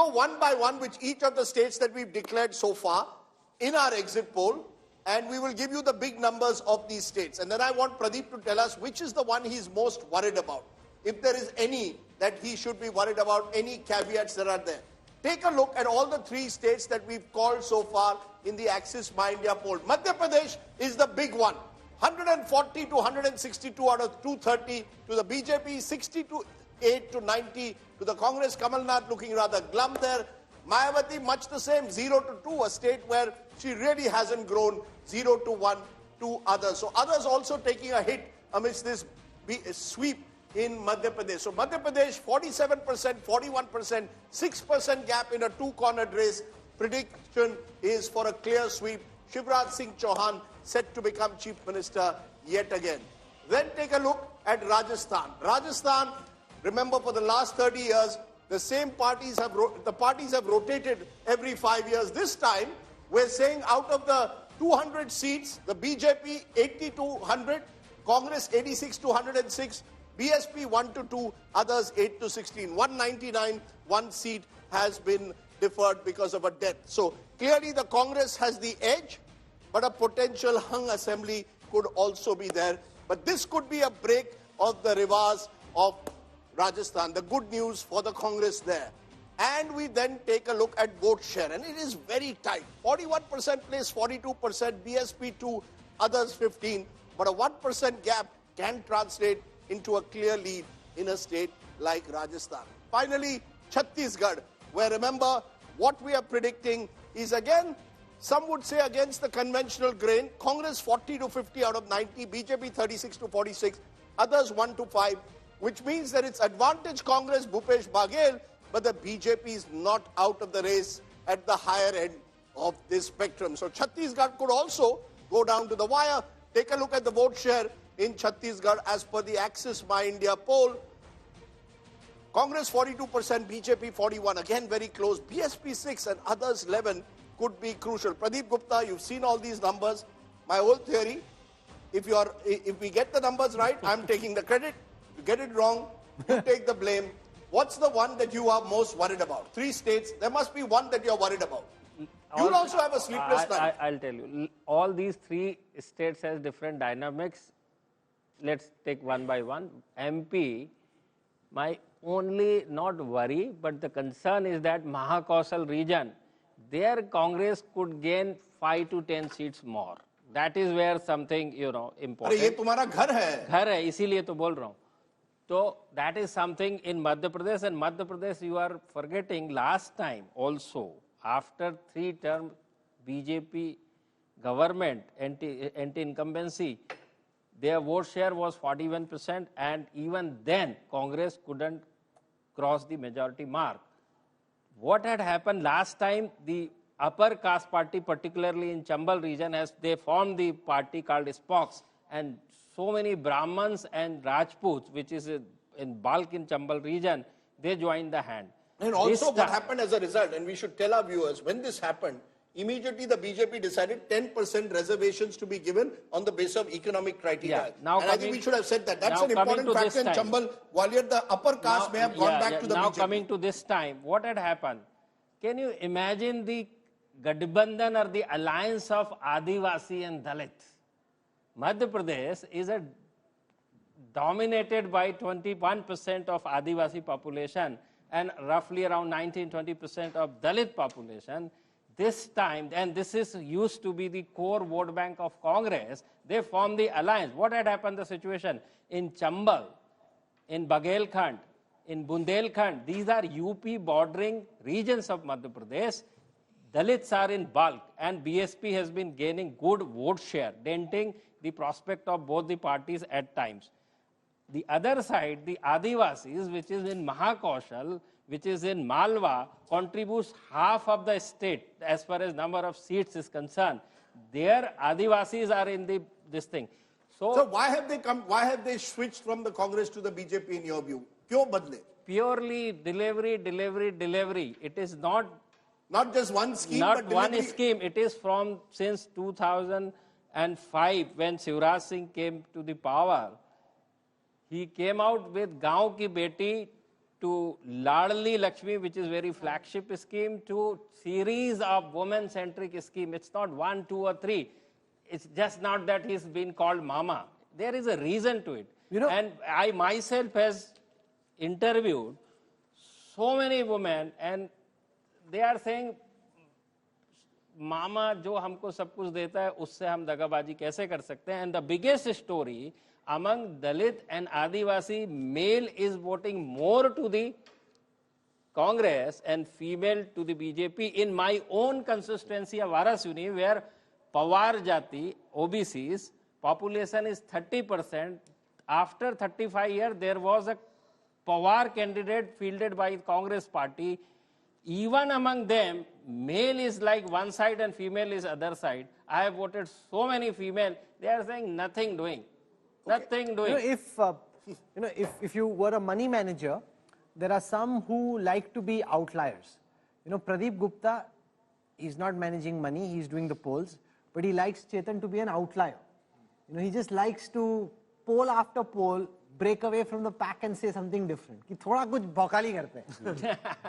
go one by one which each of the states that we've declared so far in our exit poll, and we will give you the big numbers of these states. And then I want Pradeep to tell us which is the one he's most worried about. If there is any that he should be worried about, any caveats that are there. Take a look at all the 3 states that we've called so far in the Axis My India poll. Madhya Pradesh is the big one. 140 to 162 out of 230 to the BJP, 68 to 90 to the Congress. Kamal looking rather glum there. Mayawati, much the same, 0 to 2, a state where she really hasn't grown, 0 to 1 to others. So others also taking a hit amidst this sweep in Madhya Pradesh. So Madhya Pradesh, 47%, 41%, 6% gap in a 2-cornered race. Prediction is for a clear sweep. Shivraj Singh Chauhan set to become Chief Minister yet again. Then take a look at Rajasthan. Rajasthan, remember, for the last 30 years, the same parties have rotated every 5 years. This time, we're saying out of the 200 seats, the BJP 80 to 100, Congress 86 to 106, BSP 1 to 2, others 8 to 16. 199, 1 seat has been deferred because of a death. So clearly the Congress has the edge, but a potential hung assembly could also be there. But this could be a break of the reverse of Rajasthan. The good news for the Congress there. And we then take a look at vote share, and it is very tight. 41% place 42%, BSP 2, others 15. But a 1% gap can translate into a clear lead in a state like Rajasthan. Finally, Chhattisgarh, where remember what we are predicting is again, some would say against the conventional grain. Congress 40 to 50 out of 90, BJP 36 to 46, others 1 to 5, which means that it's advantage Congress, Bhupesh Baghel, but the BJP is not out of the race at the higher end of this spectrum. So Chhattisgarh could also go down to the wire. Take a look at the vote share in Chhattisgarh as per the Axis My India poll. Congress 42%, BJP 41, again very close. BSP 6 and others 11 could be crucial. Pradeep Gupta, you've seen all these numbers. My whole theory, if we get the numbers right, I'm taking the credit. If you get it wrong, you take the blame. What's the one that you are most worried about? 3 states, there must be one that you're worried about. You'll also have a sleepless night. I'll tell you. All these 3 states has different dynamics. Let's take one by one. MP, my only not worry, but the concern is that Mahakosal region, their Congress could gain 5 to 10 seats more. That is where something, important. ये तुम्हारा घर है. घर है, इसीलिए तो बोल रहा हूँ. So that is something in Madhya Pradesh, and Madhya Pradesh you are forgetting last time also, after 3 term BJP government, anti-incumbency, their vote share was 41%, and even then Congress couldn't cross the majority mark. What had happened last time, the upper caste party, particularly in Chambal region, they formed the party called SPOX, and so many Brahmins and Rajputs, which is in bulk in Chambal region, they joined the hand. And also what happened as a result, and we should tell our viewers, when this happened, immediately the BJP decided 10% reservations to be given on the basis of economic criteria. Yeah, and I think we should have said that. That's an important factor in Chambal. Gwalior, the upper caste may have gone back to the now BJP. Coming to this time, what had happened? Can you imagine the Gadbandhan or the alliance of Adivasi and Dalit? Madhya Pradesh is dominated by 21% of Adivasi population and roughly around 19-20% of Dalit population. This time, and this is used to be the core vote bank of Congress, they formed the alliance. What had happened, the situation in Chambal, in Baghelkhand, in Bundelkhand, these are UP bordering regions of Madhya Pradesh. Dalits are in bulk, and BSP has been gaining good vote share, denting the prospect of both the parties at times. The other side, the Adivasis, which is in Mahakaushal, which is in Malwa, contributes half of the state as far as number of seats is concerned. Their Adivasis are in this thing. So why have they switched from the Congress to the BJP in your view? Kyun badle? Purely delivery. It is not just one scheme, not but one scheme. It is from since 2005 when Shivraj Singh came to the power. He came out with Gaon Ki Beti to Ladli Lakshmi, which is very flagship scheme, to series of women-centric scheme. It's not 1, 2 or 3. It's just not that he's been called Mama. There is a reason to it. You know, and I myself has interviewed so many women and they are saying, Mama जो हमको सब कुछ देता है उससे हम दगाबाजी कैसे कर सकते हैं? And the biggest story among Dalit and Adivasi, male is voting more to the Congress and female to the BJP. In my own constituency of Varasuni, where Pawar Jati, OBCs, population is 30%. After 35 years, there was a Pawar candidate fielded by Congress party. Even among them, male is like one side and female is other side. I have voted so many female. They are saying nothing doing. Nothing doing. If you were a money manager, there are some who like to be outliers. Pradeep Gupta is not managing money, he's doing the polls, but he likes Chetan to be an outlier. He just likes to poll after poll break away from the pack and say something different. Ki thoda kuch bhaukali karte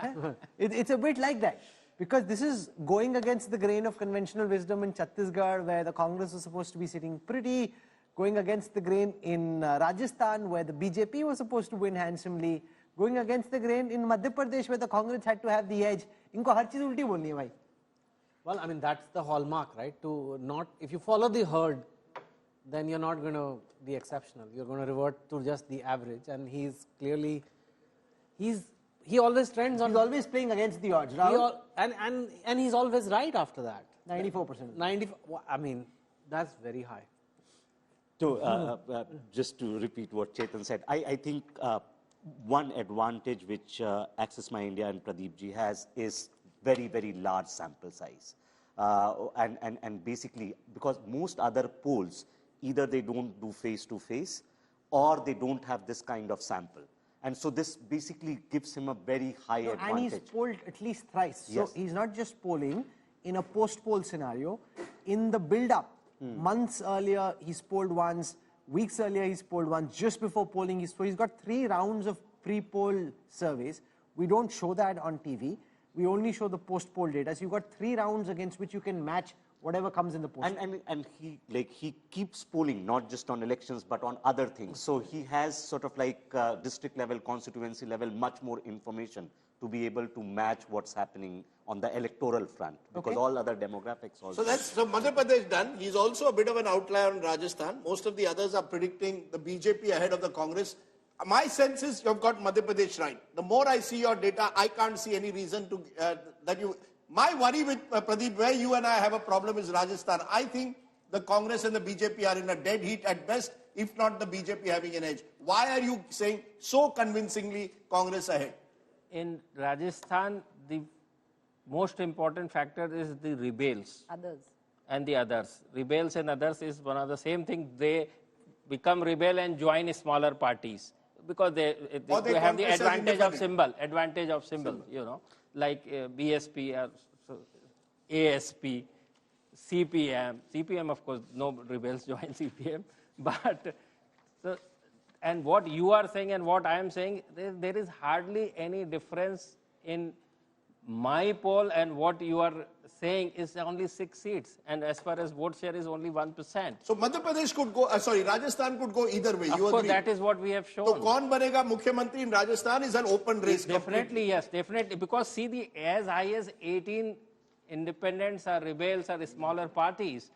hain. It's a bit like that. Because this is going against the grain of conventional wisdom in Chhattisgarh, where the Congress was supposed to be sitting pretty, going against the grain in Rajasthan, where the BJP was supposed to win handsomely, going against the grain in Madhya Pradesh, where the Congress had to have the edge. Inko har cheez ulti bolni hai bhai. Well, I mean, that's the hallmark, right? If you follow the herd, then you're not going to be exceptional. You're going to revert to just the average. And he's clearly, he always trends on. He's always playing against the odds, Rahul. And he's always right after that. 94%. 94. I mean, that's very high. So, just to repeat what Chetan said, I think one advantage which Access My India and Pradeep ji has is very, very large sample size. And basically, because most other polls, either they don't do face-to-face or they don't have this kind of sample. And so this basically gives him a very high advantage. And he's polled at least thrice. Yes. So he's not just polling in a post-poll scenario. In the build-up, months earlier he's polled once, weeks earlier he's polled once, just before polling he's got 3 rounds of pre-poll surveys. We don't show that on TV. We only show the post-poll data. So you've got 3 rounds against which you can match whatever comes in the post. And he keeps polling, not just on elections, but on other things. So he has sort of like district level, constituency level, much more information to be able to match what's happening on the electoral front, because all other demographics also. So Madhya Pradesh done. He's also a bit of an outlier in Rajasthan. Most of the others are predicting the BJP ahead of the Congress. My sense is you've got Madhya Pradesh right. The more I see your data, I can't see any reason to that you. My worry with Pradeep, where you and I have a problem, is Rajasthan. I think the Congress and the BJP are in a dead heat at best, if not the BJP having an edge. Why are you saying so convincingly Congress ahead? In Rajasthan, the most important factor is the rebels. Others. And the others. Rebels and others is one of the same thing. They become rebel and join smaller parties because they have the advantage of symbol, like BSP, ASP, CPM. CPM, of course, no rebels join CPM. But, and what you are saying and what I am saying, there is hardly any difference in my poll and what you are saying is only 6 seats. And as far as vote share is only 1%. So Madhya Pradesh could go, Rajasthan could go either way. Of course, that is what we have shown. So kaun banega Mukhyamantri in Rajasthan is an open race. Definitely, yes, definitely. Because see, as high as 18 independents or rebels or smaller parties